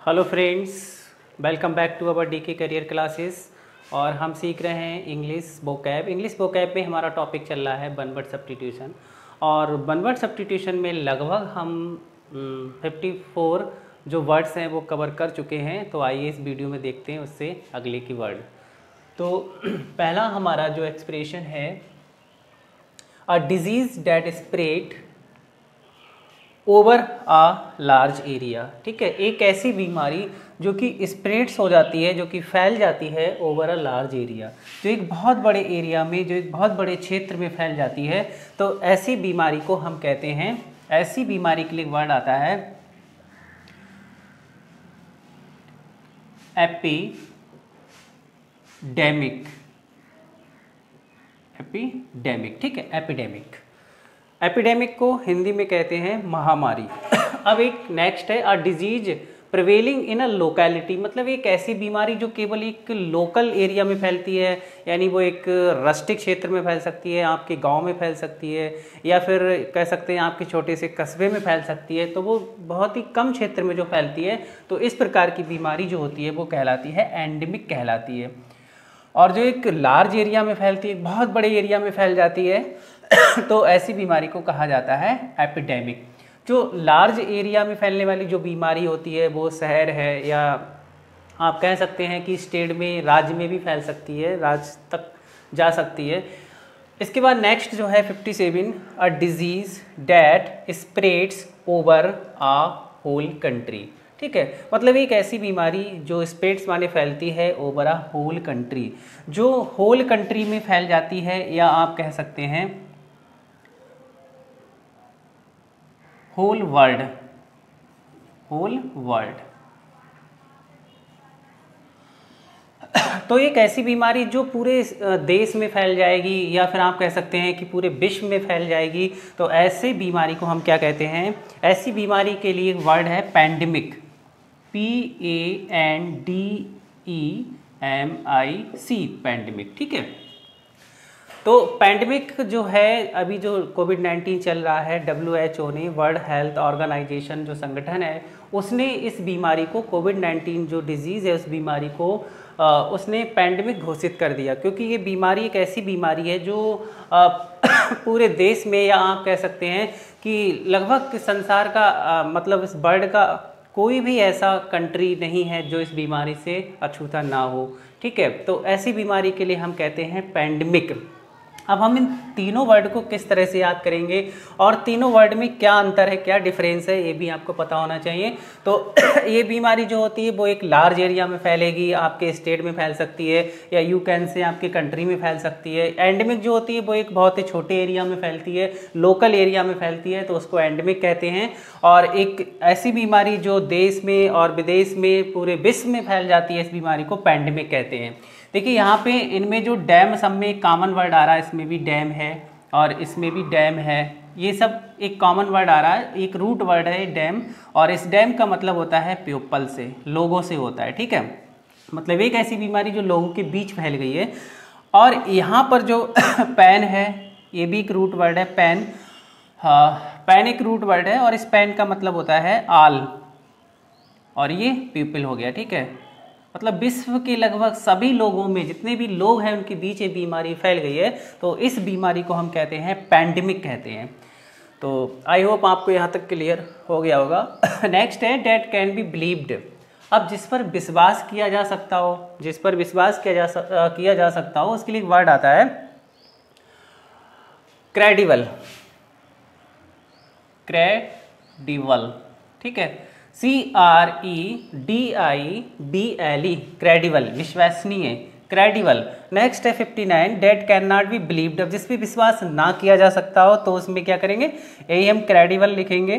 Hello friends, welcome back to our DK career classes. और हम सीख रहे हैं इंग्लिश वोकैब में हमारा टॉपिक चल रहा है वन वर्ड सब्स्टिट्यूशन। और वन वर्ड सब्स्टिट्यूशन में लगभग हम 54 जो वर्ड्स हैं वो कवर कर चुके हैं। तो आइए इस वीडियो में देखते हैं उससे अगले की वर्ड। तो पहला हमारा जो एक्सप्रेशन है, a disease that spread over a large area. ठीक है, एक ऐसी बीमारी जो कि स्प्रेड्स हो जाती है, जो कि फैल जाती है ओवर अ लार्ज एरिया, जो एक बहुत बड़े एरिया में, जो एक बहुत बड़े क्षेत्र में फैल जाती है। तो ऐसी बीमारी को हम कहते हैं, ऐसी बीमारी के लिए वर्ड आता है एपिडेमिक। एपिडेमिक, ठीक है, एपिडेमिक। एपिडेमिक को हिंदी में कहते हैं महामारी। अब एक नेक्स्ट है, a disease prevailing in a locality, मतलब एक ऐसी बीमारी जो केवल एक लोकल एरिया में फैलती है, यानी वो एक रस्टिक क्षेत्र में फैल सकती है, आपके गांव में फैल सकती है, या फिर कह सकते हैं आपके छोटे से कस्बे में फैल सकती है। तो वो बहुत ही कम क्षेत्र में जो फैलती है, तो इस प्रकार की बीमारी जो होती है वो कहलाती है एंडेमिक कहलाती है। और जो एक लार्ज एरिया में फैलती है, बहुत बड़े एरिया में फैल जाती है, तो ऐसी बीमारी को कहा जाता है एपिडेमिक। जो लार्ज एरिया में फैलने वाली जो बीमारी होती है वो शहर है, या आप कह सकते हैं कि स्टेट में, राज्य में भी फैल सकती है, राज्य तक जा सकती है। इसके बाद नेक्स्ट जो है 57, a disease that spreads over a whole country. ठीक है, मतलब एक ऐसी बीमारी जो स्प्रेड्स माने फैलती है ओवर अ होल कंट्री, जो होल कंट्री में फैल जाती है, या आप कह सकते हैं होल वर्ल्ड। तो एक ऐसी बीमारी जो पूरे देश में फैल जाएगी, या फिर आप कह सकते हैं कि पूरे विश्व में फैल जाएगी। तो ऐसे बीमारी को हम क्या कहते हैं? ऐसी बीमारी के लिए वर्ड है पैंडेमिक। PANDEMIC, pandemic. ठीक है, तो पैंडेमिक जो है, अभी जो कोविड-19 चल रहा है, WHO ने, वर्ल्ड हेल्थ ऑर्गेनाइजेशन जो संगठन है, उसने इस बीमारी को, कोविड-19 जो डिजीज़ है, उस बीमारी को उसने पैंडेमिक घोषित कर दिया, क्योंकि ये बीमारी एक ऐसी बीमारी है जो पूरे देश में, या आप कह सकते हैं कि लगभग संसार का मतलब इस वर्ल्ड का कोई भी ऐसा कंट्री नहीं है जो इस बीमारी से अछूता ना हो। ठीक है, तो ऐसी बीमारी के लिए हम कहते हैं पैंडेमिक। अब हम इन तीनों वर्ड को किस तरह से याद करेंगे, और तीनों वर्ड में क्या अंतर है, क्या डिफरेंस है, ये भी आपको पता होना चाहिए। तो ये बीमारी जो होती है वो एक लार्ज एरिया में फैलेगी, आपके स्टेट में फैल सकती है, या यू कैन से आपके कंट्री में फैल सकती है। एंडेमिक जो होती है वो एक बहुत ही छोटे एरिया में फैलती है, लोकल एरिया में फैलती है, तो उसको एंडेमिक कहते हैं। और एक ऐसी बीमारी जो देश में और विदेश में, पूरे विश्व में फैल जाती है, इस बीमारी को पैंडेमिक कहते हैं। देखिए यहाँ पे इनमें जो डैम, सब में एक कॉमन वर्ड आ रहा है, इसमें भी डैम है और इसमें भी डैम है, ये सब एक कॉमन वर्ड आ रहा है, एक रूट वर्ड है डैम। और इस डैम का मतलब होता है पीपल से, लोगों से होता है। ठीक है, मतलब एक ऐसी बीमारी जो लोगों के बीच फैल गई है। और यहाँ पर जो पैन है, ये भी एक रूट वर्ड है, पैन। हाँ, पैन एक रूट वर्ड है, और इस पैन का मतलब होता है आल, और ये पीपल हो गया। ठीक है, मतलब विश्व के लगभग सभी लोगों में, जितने भी लोग हैं, उनके बीच ये बीमारी फैल गई है, तो इस बीमारी को हम कहते हैं पैंडेमिक कहते हैं। तो आई होप आपको यहाँ तक क्लियर हो गया होगा। नेक्स्ट है डेट कैन बी बिलीव्ड। अब जिस पर विश्वास किया जा सकता हो, जिस पर विश्वास किया जा सकता हो, उसके लिए वर्ड आता है क्रेडिबल। ठीक है, CREDIBLE, क्रेडिबल, विश्वसनीय, क्रेडिबल। नेक्स्ट है 59, date can not be believed. अब जिस पे विश्वास ना किया जा सकता हो, तो उसमें क्या करेंगे? यही हम क्रेडिबल लिखेंगे,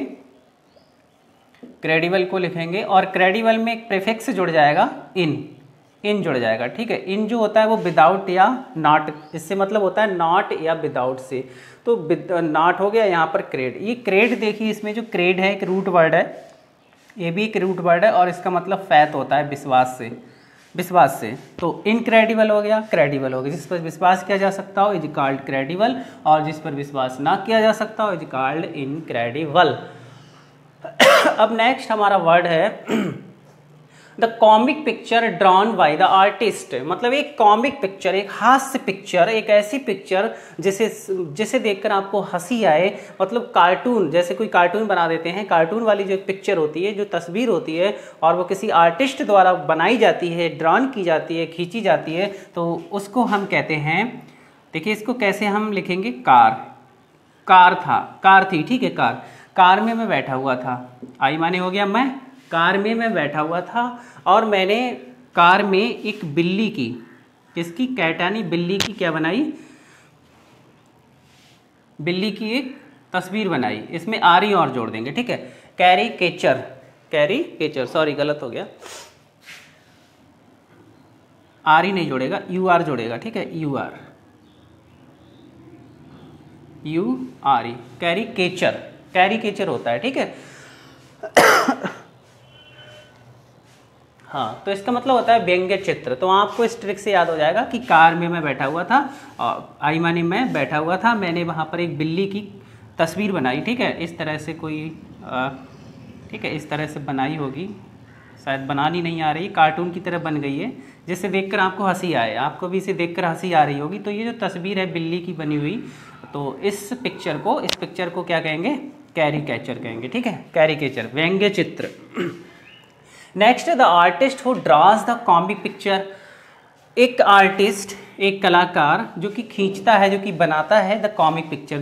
क्रेडिबल को लिखेंगे, और क्रेडिबल में एक प्रीफिक्स जुड़ जाएगा, इन जुड़ जाएगा। ठीक है, इन जो होता है वो विदाउट या नॉट, इससे मतलब होता है नॉट या विदाउट से, तो नॉट हो गया यहाँ पर क्रेड। ये क्रेड देखिए, इसमें जो क्रेड है एक रूट वर्ड है, ये भी एक रूट वर्ड है, और इसका मतलब फैथ होता है, विश्वास से। तो इनक्रेडिबल हो गया, क्रेडिबल हो गया। जिस पर विश्वास किया जा सकता हो इज कॉल्ड क्रेडिबल, और जिस पर विश्वास ना किया जा सकता हो इज कॉल्ड इनक्रेडिबल। अब नेक्स्ट हमारा वर्ड है the comic picture drawn by the artist, मतलब एक कॉमिक पिक्चर, एक हास्य पिक्चर, एक ऐसी पिक्चर जिसे देखकर आपको हंसी आए, मतलब कार्टून, जैसे कोई कार्टून बना देते हैं, कार्टून वाली जो पिक्चर होती है, जो तस्वीर होती है और वो किसी आर्टिस्ट द्वारा बनाई जाती है, ड्रॉन की जाती है, खींची जाती है, तो उसको हम कहते हैं, देखिए इसको कैसे हम लिखेंगे, कार थी, ठीक है, कार में मैं बैठा हुआ था, आई माने हो गया मैं, कार में मैं बैठा हुआ था और मैंने कार में एक बिल्ली की, किसकी, कैटानी बिल्ली की क्या बनाई, बिल्ली की एक तस्वीर बनाई, इसमें आरी और जोड़ देंगे, ठीक है, कैरी, सॉरी गलत हो गया, आरी नहीं जोड़ेगा, यू आर जोड़ेगा, ठीक है, यू आर कैरिकेचर होता है, ठीक है। हाँ, तो इसका मतलब होता है व्यंग्य चित्र। तो आपको इस ट्रिक से याद हो जाएगा कि कार में मैं बैठा हुआ था, आई माने मैं बैठा हुआ था, मैंने वहाँ पर एक बिल्ली की तस्वीर बनाई, ठीक है, इस तरह से कोई ठीक है, इस तरह से बनाई होगी, शायद बनानी नहीं आ रही, कार्टून की तरह बन गई है, जिससे देखकर आपको हंसी आए, आपको भी इसे देखकर हंसी आ रही होगी। तो ये जो तस्वीर है बिल्ली की बनी हुई, तो इस पिक्चर को क्या कहेंगे, कैरिकेचर कहेंगे, ठीक है, कैरिकेचर, व्यंग्य चित्र। Next, the artist who draws the comic picture, एक आर्टिस्ट, एक कलाकार जो कि खींचता है, जो कि बनाता है द कॉमिक पिक्चर,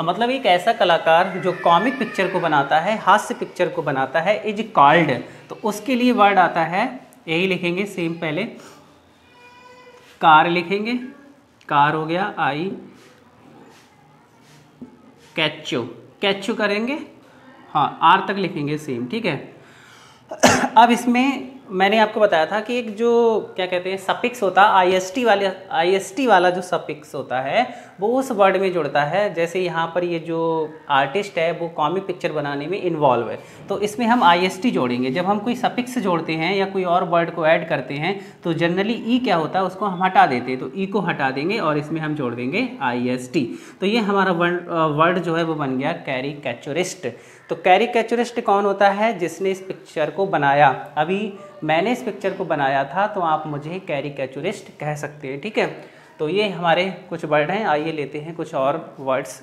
मतलब एक ऐसा कलाकार जो कॉमिक पिक्चर को बनाता है, हास्य पिक्चर को बनाता है, इज कॉल्ड, तो उसके लिए वर्ड आता है, यही लिखेंगे सेम, पहले कार लिखेंगे, कार हो गया, आई, कैचो करेंगे, हाँ, आर तक लिखेंगे सेम, ठीक है। अब इसमें मैंने आपको बताया था कि एक जो क्या कहते हैं सफिक्स होता है, आईएसटी वाला जो सफिक्स होता है वो उस वर्ड में जुड़ता है। जैसे यहाँ पर ये जो आर्टिस्ट है वो कॉमिक पिक्चर बनाने में इन्वॉल्व है, तो इसमें हम आईएसटी जोड़ेंगे। जब हम कोई सफिक्स जोड़ते हैं या कोई और वर्ड को ऐड करते हैं तो जनरली ई क्या होता है उसको हम हटा देते हैं, तो ई को हटा देंगे और इसमें हम जोड़ देंगे आईएसटी। तो ये हमारा वर्ड जो है वो बन गया कैरिकेचरिस्ट। तो कैरिकेचरिस्ट कौन होता है? जिसने इस पिक्चर को बनाया। अभी मैंने इस पिक्चर को बनाया था तो आप मुझे कैरिकेचरिस्ट कह सकते हैं, ठीक है। तो ये हमारे कुछ वर्ड हैं, आइए लेते हैं कुछ और वर्ड्स।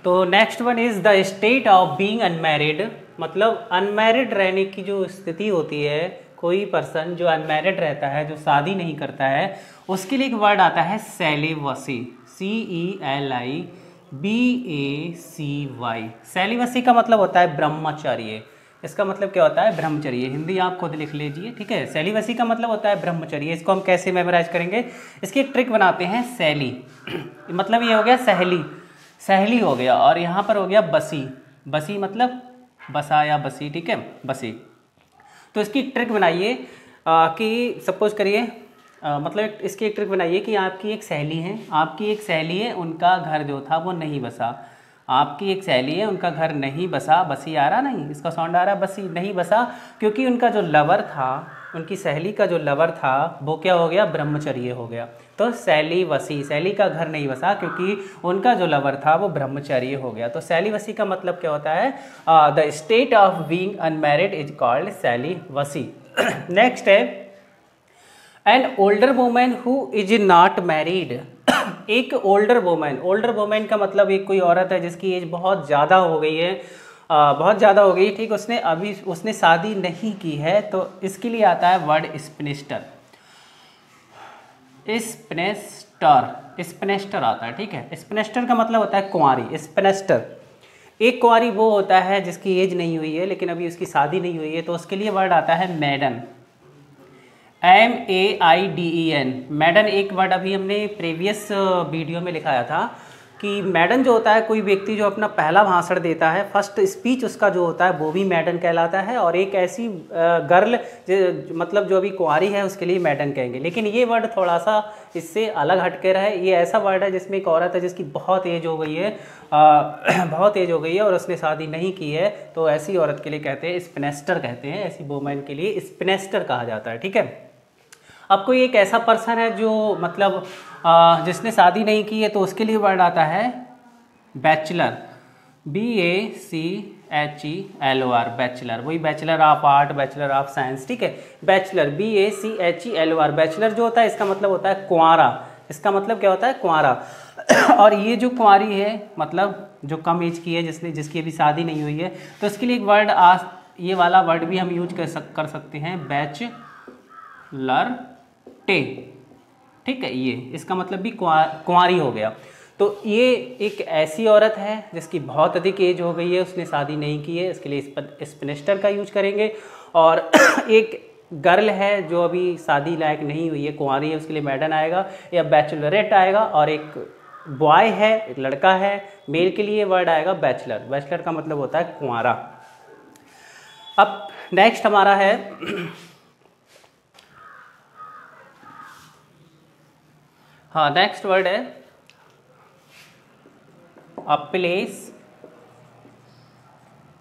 तो next one is the state of being unmarried, मतलब अनमैरिड रहने की जो स्थिति होती है, कोई पर्सन जो अनमैरिड रहता है, जो शादी नहीं करता है, उसके लिए एक वर्ड आता है सेलिबसी, CELIBACY। सेलिबसी का मतलब होता है ब्रह्मचर्य। इसका मतलब क्या होता है? ब्रह्मचर्य। हिंदी आप खुद लिख लीजिए, ठीक है। सेलिबसी का मतलब होता है ब्रह्मचर्य। इसको हम कैसे मेमोराइज करेंगे? इसकी एक ट्रिक बनाते हैं, सैली मतलब ये हो गया सहेली, सहेली हो गया, और यहाँ पर हो गया बसी, बसी मतलब बसा या बसी, ठीक है, बसी। तो इसकी ट्रिक बनाइए कि सपोज करिए मतलब इसकी एक ट्रिक बनाइए कि आपकी एक सहेली है, उनका घर जो था वो नहीं बसा। आपकी एक सहेली है, उनका घर नहीं बसा, बसी आ रहा नहीं, इसका साउंड आ रहा, बसी नहीं बसा, क्योंकि उनका जो लवर था, उनकी सहेली का जो लवर था वो क्या हो गया? ब्रह्मचर्य हो गया। तो सेलिबसी, सहेली का घर नहीं बसा क्योंकि उनका जो लवर था वो ब्रह्मचर्य हो गया। तो सेलिबसी का मतलब क्या होता है? The state of being unmarried is called celibacy. Next है an older woman who is not married. एक ओल्डर वुमन का मतलब एक कोई औरत है जिसकी एज बहुत ज़्यादा हो गई है, बहुत ज़्यादा हो गई, ठीक। उसने शादी नहीं की है, तो इसके लिए आता है वर्ड स्पिनिस्टर। स्पिनेस्टर आता है, ठीक है। स्पिनेस्टर का मतलब होता है कुंवारी। स्पिनेस्टर, एक कुंवारी वो होता है जिसकी एज नहीं हुई है लेकिन अभी उसकी शादी नहीं हुई है, तो उसके लिए वर्ड आता है मैडन, MAIDEN। मैडन एक वर्ड अभी हमने प्रीवियस वीडियो में लिखाया था कि मैडन जो होता है कोई व्यक्ति जो अपना पहला भाषण देता है, फर्स्ट स्पीच उसका जो होता है वो भी मैडन कहलाता है। और एक ऐसी गर्ल मतलब जो अभी कुंवारी है उसके लिए मैडन कहेंगे। लेकिन ये वर्ड थोड़ा सा इससे अलग हटके रहे। ये ऐसा वर्ड है जिसमें एक औरत है जिसकी बहुत एज हो गई है, बहुत एज हो गई है और उसने शादी नहीं की है, तो ऐसी औरत के लिए कहते हैं स्पिनेस्टर कहते हैं। ऐसी वुमेन के लिए स्पिनेस्टर कहा जाता है, ठीक है। अब कोई एक ऐसा पर्सन है जो मतलब जिसने शादी नहीं की है, तो उसके लिए वर्ड आता है बैचलर, BACHELOR, बैचलर, वही bachelor of art, bachelor of science, ठीक है। बैचलर BACHELOR, बैचलर जो होता है इसका मतलब होता है कुंवारा, इसका मतलब क्या होता है कुंवारा। और ये जो कुंवारी है मतलब जो कम एज की है, जिसकी अभी शादी नहीं हुई है, तो इसके लिए एक वर्ड ये वाला वर्ड भी हम यूज कर सकते हैं, बैचलर टे, ठीक है। ये इसका मतलब भी कुंवारी हो गया। तो ये एक ऐसी औरत है जिसकी बहुत अधिक एज हो गई है, उसने शादी नहीं की है, इसके लिए स्पिनिस्टर का यूज करेंगे। और एक गर्ल है जो अभी शादी लायक नहीं हुई है, कुंवारी है, उसके लिए मैडन आएगा या बैचलरेट आएगा। और एक बॉय है, एक लड़का है, मेल के लिए वर्ड आएगा बैचलर। बैचलर का मतलब होता है कुंवारा। अब नेक्स्ट हमारा है हाँ, नेक्स्ट वर्ड है a place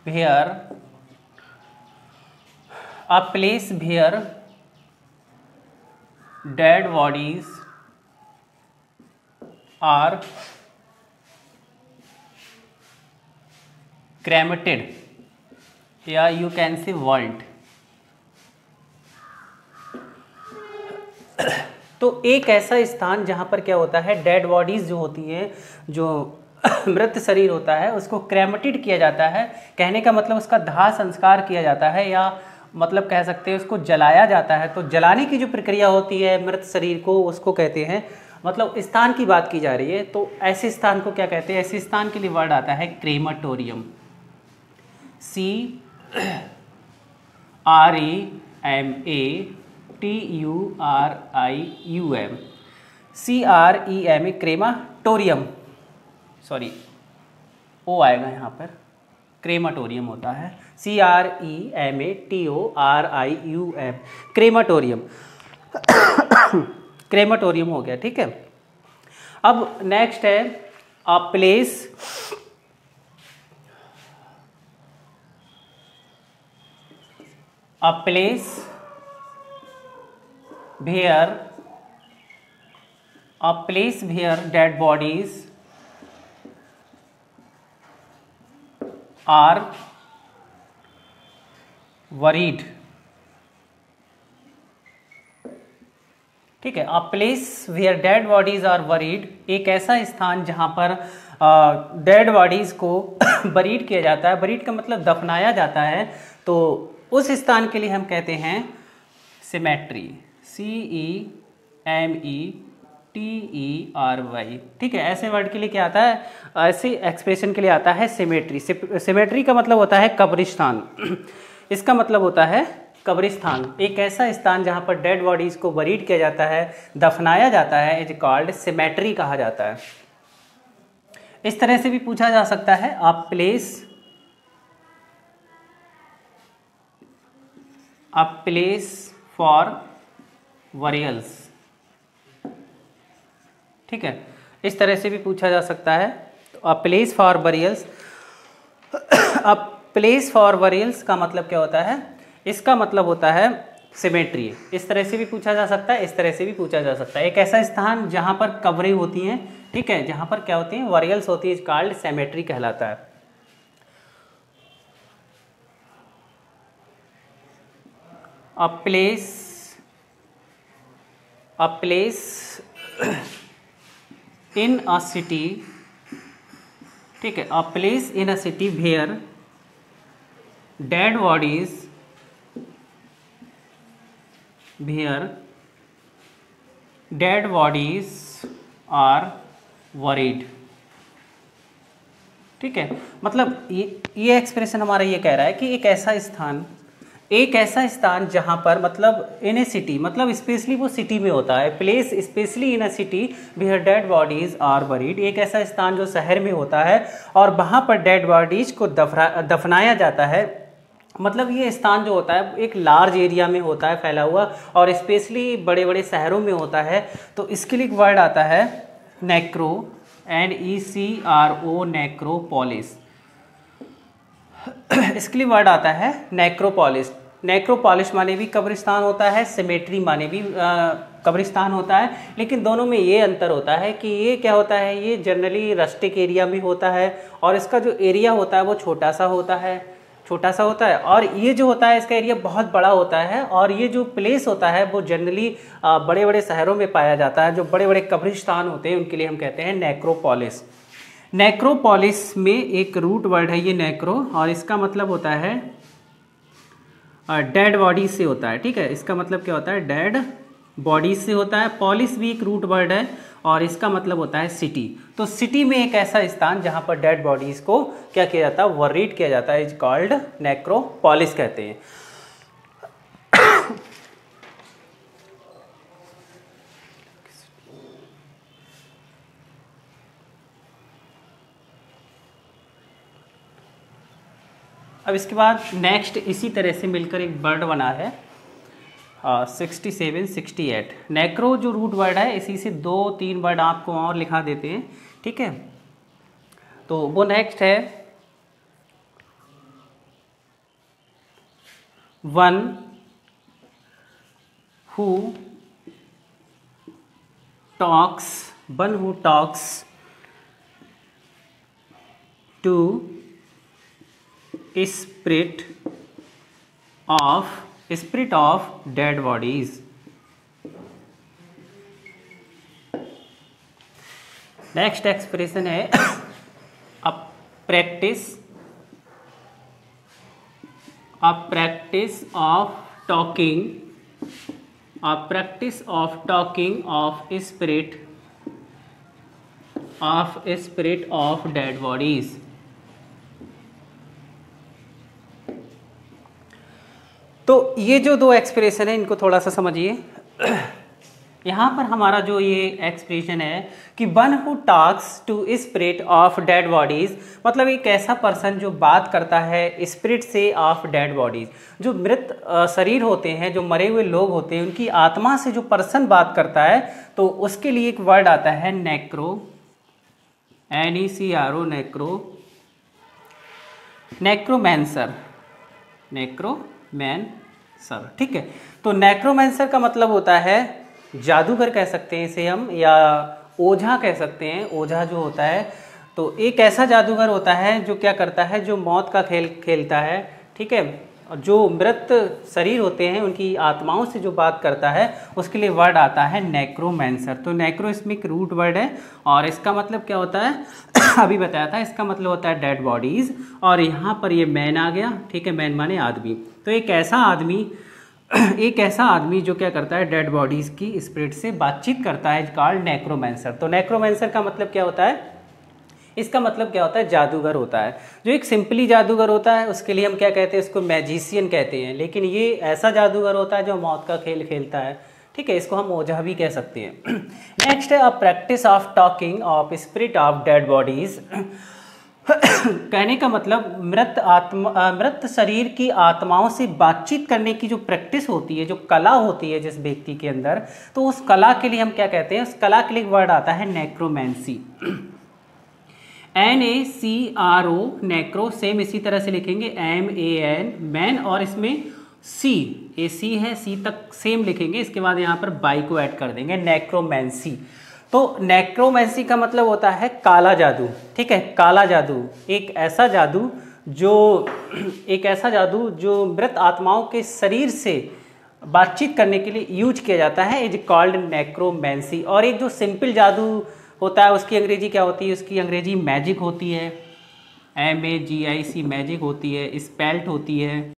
where dead bodies are cremated, या you can say vault। तो एक ऐसा स्थान जहाँ पर क्या होता है, डेड बॉडीज़ जो होती हैं, जो मृत शरीर होता है, उसको क्रेमेटेड किया जाता है। कहने का मतलब उसका दाह संस्कार किया जाता है, या मतलब कह सकते हैं उसको जलाया जाता है। तो जलाने की जो प्रक्रिया होती है मृत शरीर को, उसको कहते हैं, मतलब स्थान की बात की जा रही है। तो ऐसे स्थान को क्या कहते हैं, ऐसे स्थान के लिए वर्ड आता है क्रेमाटोरियम, CREMATORIUM, क्रेमाटोरियम, सॉरी ओ आएगा यहाँ पर, क्रेमाटोरियम होता है, CREMATORIUM, क्रेमाटोरियम। क्रेमाटोरियम हो गया, ठीक है। अब नेक्स्ट है a place where dead bodies are buried, ठीक है। A place where dead bodies are buried, एक ऐसा स्थान जहाँ पर डेड बॉडीज को बरीड किया जाता है। बरीड का मतलब दफनाया जाता है। तो उस स्थान के लिए हम कहते हैं सिमेट्री, CEMETERY, ठीक है। ऐसे वर्ड के लिए क्या आता है, ऐसे एक्सप्रेशन के लिए आता है सिमेट्री। सिमेट्री का मतलब होता है कब्रिस्तान, इसका मतलब होता है कब्रिस्तान। एक ऐसा स्थान जहाँ पर डेड बॉडीज को बरीड किया जाता है, दफनाया जाता है, इज कॉल्ड सिमेट्री कहा जाता है। इस तरह से भी पूछा जा सकता है, अ प्लेस फॉर बरियल्स, ठीक है। इस तरह से भी पूछा जा सकता है। तो a place for burials, a place for burials का मतलब क्या होता है, इसका मतलब होता है सिमेट्री। इस तरह से भी पूछा जा सकता है, इस तरह से भी पूछा जा सकता है। एक ऐसा स्थान जहाँ पर कब्रें होती हैं, ठीक है, जहाँ पर क्या होती हैं, बरियल्स होती है, इज कॉल्ड सिमेट्री कहलाता है। A place in a city, ठीक है, a place in a city where dead bodies are buried, ठीक है। मतलब ये एक्सप्रेशन हमारा ये कह रहा है कि एक ऐसा स्थान जहाँ पर मतलब इन ए सिटी, मतलब स्पेशली वो सिटी में होता है। Place specially in a city where dead bodies are buried, एक ऐसा स्थान जो शहर में होता है और वहाँ पर डेड बॉडीज को दफनाया जाता है। मतलब ये स्थान जो होता है एक लार्ज एरिया में होता है फैला हुआ, और स्पेशली बड़े बड़े शहरों में होता है। तो इसके लिए वर्ड आता है नेक्रो, NECRO, नेक्रोपोलिस। इसके लिए वर्ड आता है नेक्रोपोलिस। नेक्रोपोलिस माने भी कब्रिस्तान होता है, सिमेट्री माने भी कब्रिस्तान होता है, लेकिन दोनों में ये अंतर होता है कि ये क्या होता है, ये जनरली रस्टिक एरिया में होता है और इसका जो एरिया होता है वो छोटा सा होता है, और ये जो होता है इसका एरिया बहुत बड़ा होता है। और ये जो प्लेस होता है वो जनरली बड़े बड़े शहरों में पाया जाता है। जो बड़े बड़े कब्रिस्तान होते हैं उनके लिए हम कहते हैं नेक्रोपोलिस। नेक्रोपोलिस में एक रूट वर्ड है ये नेक्रो, और इसका मतलब होता है डेड बॉडी से होता है, ठीक है। इसका मतलब क्या होता है, डेड बॉडी से होता है। पॉलिस भी एक रूट वर्ड है और इसका मतलब होता है सिटी। तो सिटी में एक ऐसा स्थान जहां पर डेड बॉडीज को क्या किया जाता है, वर्रीड किया जाता है, इज कॉल्ड नेक्रोपोलिस कहते हैं। अब इसके बाद नेक्स्ट इसी तरह से मिलकर एक वर्ड बना है 67 68। नेक्रो जो रूट वर्ड है इसी से 2-3 वर्ड आपको और लिखा देते हैं, ठीक है। तो वो नेक्स्ट है one who talks to spirit of dead bodies। Next expression है a practice of talking of spirit of dead bodies। तो ये जो दो एक्सप्रेशन है इनको थोड़ा सा समझिए। यहाँ पर हमारा जो ये एक्सप्रेशन है कि one who talks to spirit of dead bodies, मतलब एक ऐसा पर्सन जो बात करता है स्पिरिट से ऑफ डेड बॉडीज, जो मृत शरीर होते हैं, जो मरे हुए लोग होते हैं, उनकी आत्मा से जो पर्सन बात करता है, तो उसके लिए एक वर्ड आता है नेक्रो, NECRO, नेक्रोमैंसर, ठीक है। तो नेक्रोमैंसर का मतलब होता है जादूगर कह सकते हैं इसे हम, या ओझा कह सकते हैं। ओझा जो होता है तो एक ऐसा जादूगर होता है जो क्या करता है, जो मौत का खेल खेलता है, ठीक है। जो मृत शरीर होते हैं उनकी आत्माओं से जो बात करता है उसके लिए वर्ड आता है नेक्रोमैंसर। तो नेक्रो इसमें एक रूट वर्ड है और इसका मतलब क्या होता है अभी बताया था, इसका मतलब होता है डेड बॉडीज। और यहाँ पर ये मैन आ गया, ठीक है, मैन माने आदमी। तो एक ऐसा आदमी जो क्या करता है, डेड बॉडीज की स्पिरिट से बातचीत करता है, कॉल्ड नेक्रोमैंसर। तो नेक्रोमैंसर का मतलब क्या होता है, इसका मतलब क्या होता है, जादूगर होता है। जो एक सिंपली जादूगर होता है उसके लिए हम क्या कहते हैं, इसको मैजिशियन कहते हैं। लेकिन ये ऐसा जादूगर होता है जो मौत का खेल खेलता है, ठीक है, इसको हम ओझा भी कह सकते हैं। नेक्स्ट है a practice of talking of spirit of dead bodies. कहने का मतलब मृत शरीर की आत्माओं से बातचीत करने की जो प्रैक्टिस होती है, जो कला होती है जिस व्यक्ति के अंदर, तो उस कला के लिए हम क्या कहते हैं, उस कला के लिए वर्ड आता है नेक्रोमैंसी, NACRO, नेक्रो। सेम इसी तरह से लिखेंगे MAN, मैन, और इसमें AC है, C तक सेम लिखेंगे। इसके बाद यहाँ पर बाई को ऐड कर देंगे, नेक्रोमैंसी। तो नेक्रोमैंसी का मतलब होता है काला जादू, ठीक है, काला जादू। एक ऐसा जादू जो मृत आत्माओं के शरीर से बातचीत करने के लिए यूज किया जाता है, इज कॉल्ड नेक्रोमैंसी। और एक जो सिंपल जादू होता है उसकी अंग्रेजी क्या होती है, उसकी अंग्रेजी मैजिक होती है, MAGIC, मैजिक होती है, स्पेल्ट होती है।